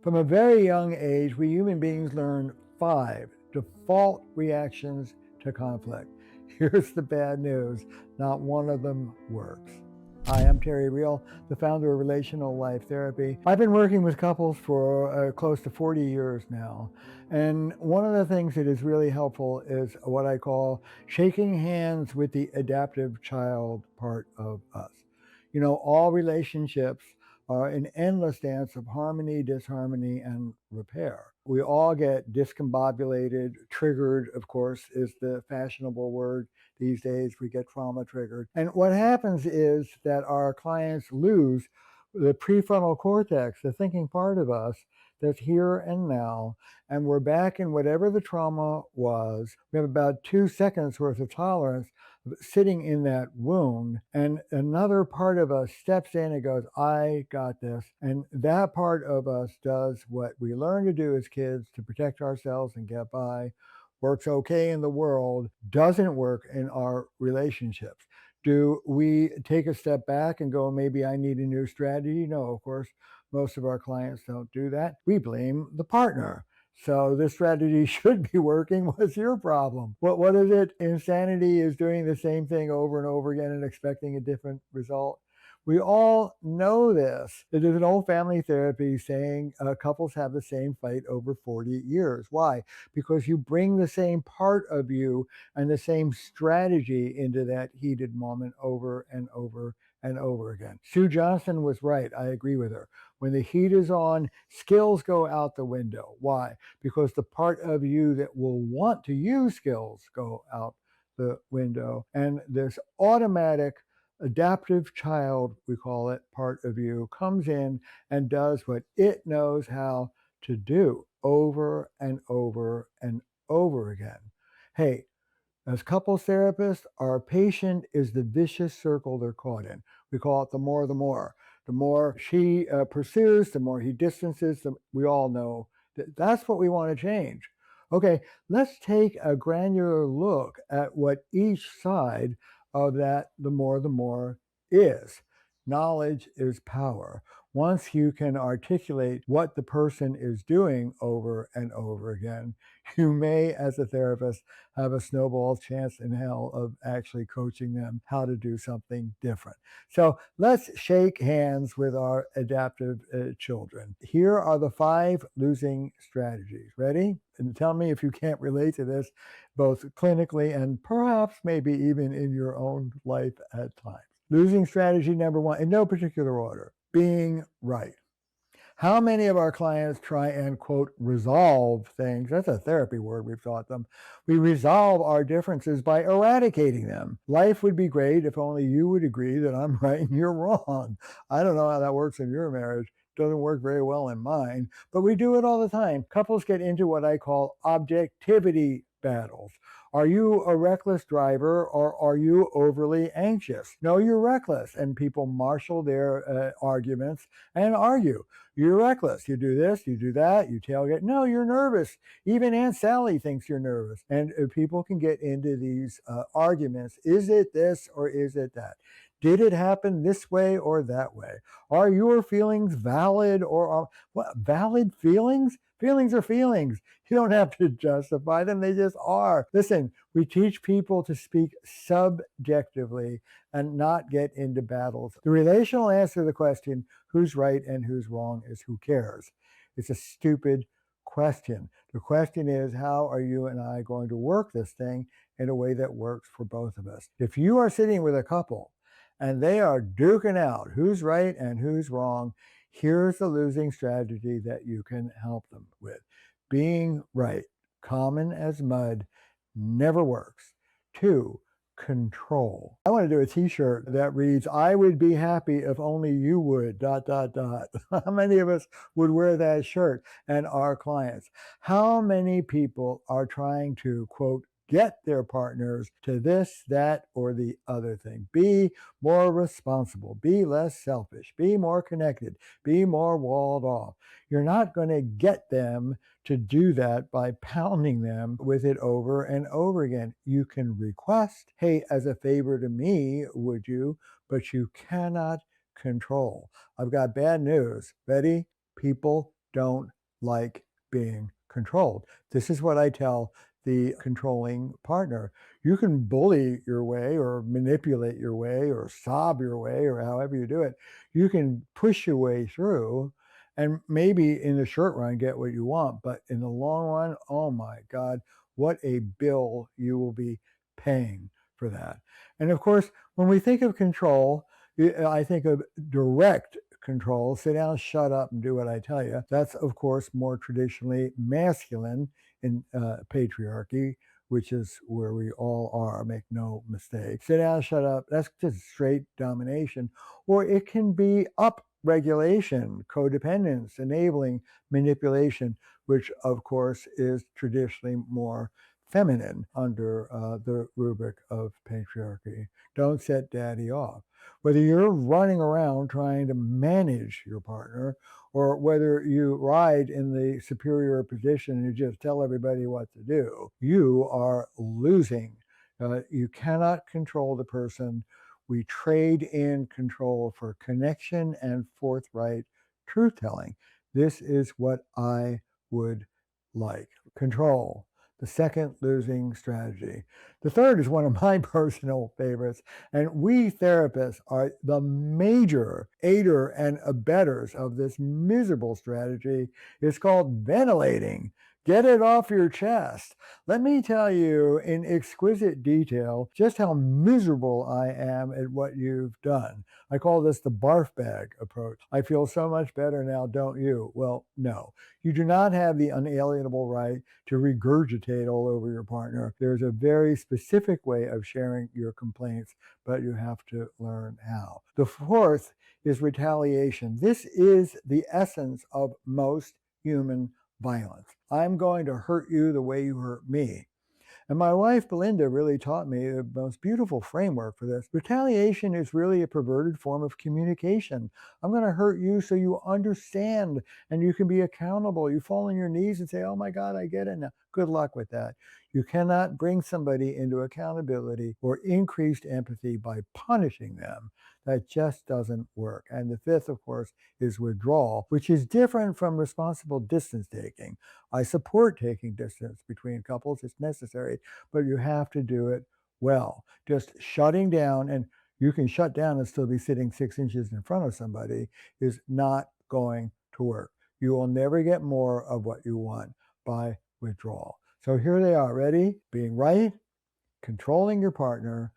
From a very young age, we human beings learn 5 default reactions to conflict. Here's the bad news, not one of them works. Hi, I'm Terry Real, the founder of Relational Life Therapy. I've been working with couples for close to 40 years now. And one of the things that is really helpful is what I call shaking hands with the adaptive child part of us. You know, all relationships are an endless dance of harmony, disharmony, and repair. We all get discombobulated, triggered, of course, is the fashionable word these days. We get trauma triggered. And what happens is that our clients lose the prefrontal cortex, the thinking part of us that's here and now, and we're back in whatever the trauma was. We have about 2 seconds worth of tolerance sitting in that wound, and another part of us steps in and goes, I got this. And that part of us does what we learn to do as kids to protect ourselves and get by, works okay in the world, doesn't work in our relationships. Do we take a step back and go, maybe I need a new strategy? No, of course, most of our clients don't do that. We blame the partner. So this strategy should be working. What's your problem? What is it? Insanity is doing the same thing over and over again and expecting a different result. We all know this. It is an old family therapy saying couples have the same fight over 40 years. Why? Because you bring the same part of you and the same strategy into that heated moment over and over and over again. Sue Johnson was right. I agree with her. When the heat is on, skills go out the window. Why? Because the part of you that will want to use skills go out the window. And this automatic adaptive child, we call it, part of you comes in and does what it knows how to do over and over and over again. Hey, as couples therapists, our patient is the vicious circle they're caught in. We call it the more, the more. The more she pursues, the more he distances. We all know that that's what we want to change. Okay, let's take a granular look at what each side of that the more is. Knowledge is power. Once you can articulate what the person is doing over and over again, you may, as a therapist, have a snowball chance in hell of actually coaching them how to do something different. So let's shake hands with our adaptive children. Here are the 5 losing strategies. Ready? And tell me if you can't relate to this, both clinically and perhaps maybe even in your own life at times. Losing strategy number 1, in no particular order, being right. How many of our clients try and, quote, resolve things? That's a therapy word we've taught them. We resolve our differences by eradicating them. Life would be great if only you would agree that I'm right and you're wrong. I don't know how that works in your marriage. Doesn't work very well in mine, but we do it all the time. Couples get into what I call objectivity battles. Are you a reckless driver or are you overly anxious? No, you're reckless. And people marshal their arguments and argue. You're reckless. You do this, you do that, you tailgate. No, you're nervous. Even Aunt Sally thinks you're nervous. And people can get into these arguments. Is it this or is it that? Did it happen this way or that way? Are your feelings valid or are what, valid feelings? Feelings are feelings. You don't have to justify them. They just are. Listen, we teach people to speak subjectively and not get into battles. The relational answer to the question, who's right and who's wrong, is who cares? It's a stupid question. The question is, how are you and I going to work this thing in a way that works for both of us? If you are sitting with a couple and they are duking out who's right and who's wrong, here's the losing strategy that you can help them with. Being right, common as mud, never works. 2, control. I want to do a t-shirt that reads, I would be happy if only you would, ... How many of us would wear that shirt? And our clients. How many people are trying to, quote, get their partners to this, that, or the other thing? Be more responsible, be less selfish, be more connected, be more walled off. You're not going to get them to do that by pounding them with it over and over again. You can request, hey, as a favor to me, would you? But you cannot control. I've got bad news. Ready? People don't like being controlled. This is what I tell the controlling partner. You can bully your way or manipulate your way or sob your way or however you do it. You can push your way through and maybe in the short run get what you want. But in the long run, oh my God, what a bill you will be paying for that. And of course, when we think of control, I think of direct control, sit down, shut up, and do what I tell you. That's, of course, more traditionally masculine in patriarchy, which is where we all are, make no mistake. Sit down, shut up, that's just straight domination. Or it can be up regulation, codependence, enabling manipulation, which, of course, is traditionally more feminine under the rubric of patriarchy. Don't set daddy off. Whether you're running around trying to manage your partner or whether you ride in the superior position and you just tell everybody what to do, you are losing. You cannot control the person. We trade in control for connection and forthright truth telling. This is what I would like. Control, the second losing strategy. The third is one of my personal favorites, and we therapists are the major aider and abettors of this miserable strategy. It's called ventilating. Get it off your chest. Let me tell you in exquisite detail just how miserable I am at what you've done. I call this the barf bag approach. I feel so much better now, don't you? Well, no. You do not have the unalienable right to regurgitate all over your partner. There's a very specific way of sharing your complaints, but you have to learn how. The fourth is retaliation. This is the essence of most human violence. I'm going to hurt you the way you hurt me. And my wife, Belinda, really taught me the most beautiful framework for this. Retaliation is really a perverted form of communication. I'm going to hurt you so you understand and you can be accountable. You fall on your knees and say, oh my God, I get it now. Good luck with that. You cannot bring somebody into accountability or increased empathy by punishing them. That just doesn't work. And the fifth, of course, is withdrawal, which is different from responsible distance taking. I support taking distance between couples. It's necessary, but you have to do it well. Just shutting down, and you can shut down and still be sitting 6 inches in front of somebody, is not going to work. You will never get more of what you want by withdrawal. So here they are. Ready? Being right, controlling your partner,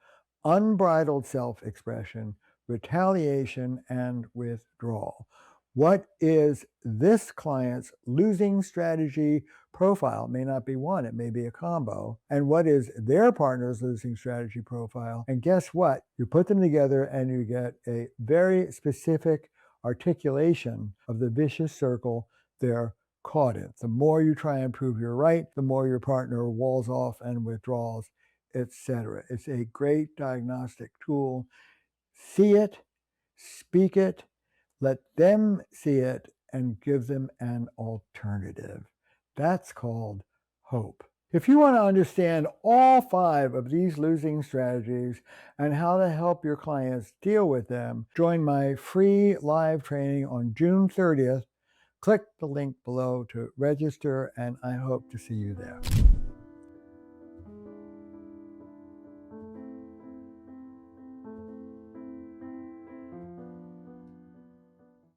unbridled self-expression, retaliation, and withdrawal. What is this client's losing strategy profile? It may not be one, it may be a combo. And what is their partner's losing strategy profile? And guess what? You put them together and you get a very specific articulation of the vicious circle they're caught in. The more you try and prove you're right, the more your partner walls off and withdraws, etc. It's a great diagnostic tool. See it, speak it, let them see it, and give them an alternative. That's called hope. If you want to understand all 5 of these losing strategies and how to help your clients deal with them, join my free live training on June 30th. Click the link below to register, and I hope to see you there.